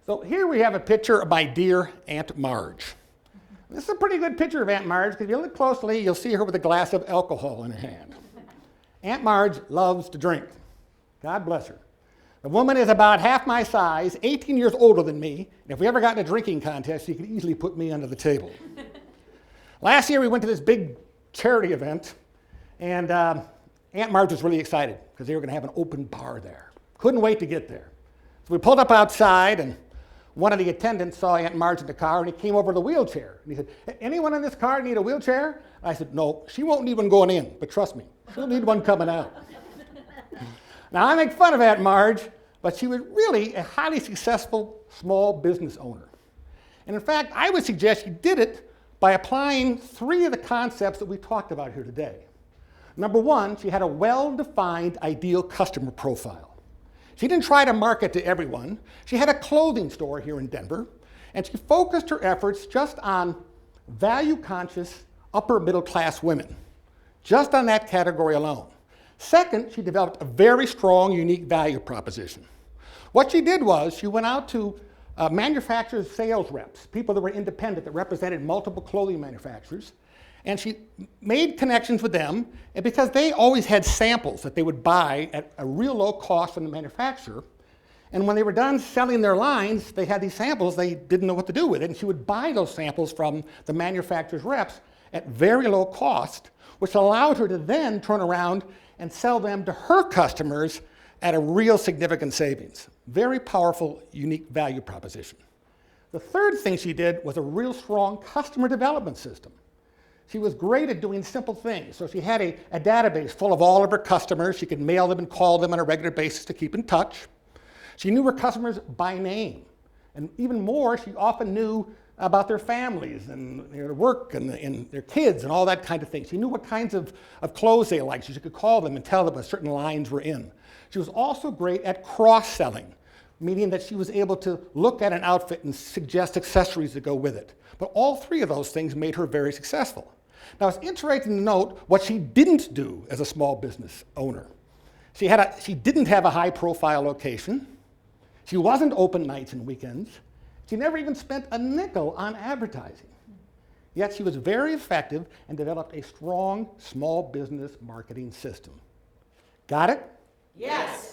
So here we have a picture of my dear Aunt Marge. This is a pretty good picture of Aunt Marge because if you look closely, you'll see her with a glass of alcohol in her hand. Aunt Marge loves to drink. God bless her. The woman is about half my size, 18 years older than me, and if we ever got in a drinking contest, she could easily put me under the table. Last year we went to this big charity event, and Aunt Marge was really excited because they were going to have an open bar there. Couldn't wait to get there. So we pulled up outside, and one of the attendants saw Aunt Marge in the car, and he came over to the wheelchair. And he said, anyone in this car need a wheelchair? I said, no, she won't need one going in, but trust me, she'll need one coming out. Now, I make fun of Aunt Marge, but she was really a highly successful small business owner. And in fact, I would suggest she did it by applying 3 of the concepts that we talked about here today. Number 1, she had a well-defined ideal customer profile. She didn't try to market to everyone. She had a clothing store here in Denver, and she focused her efforts just on value-conscious, upper-middle-class women, just on that category alone. Second, she developed a very strong, unique value proposition. What she did was she went out to manufacturers' sales reps, people that were independent, that represented multiple clothing manufacturers, and she made connections with them, and because they always had samples that they would buy at a real low cost from the manufacturer, and when they were done selling their lines, they had these samples, they didn't know what to do with it, and she would buy those samples from the manufacturer's reps at very low cost, which allowed her to then turn around and sell them to her customers at a real significant savings. Very powerful, unique value proposition. The third thing she did was a real strong customer development system. She was great at doing simple things. So she had a database full of all of her customers. She could mail them and call them on a regular basis to keep in touch. She knew her customers by name. And even more, she often knew about their families and their work and their kids and all that kind of thing. She knew what kinds of clothes they liked. She could call them and tell them what certain lines were in. She was also great at cross-selling, meaning that she was able to look at an outfit and suggest accessories to go with it. But all 3 of those things made her very successful. Now, it's interesting to note what she didn't do as a small business owner. She didn't have a high-profile location. She wasn't open nights and weekends. She never even spent a nickel on advertising. Yet she was very effective and developed a strong small business marketing system. Got it? Yes.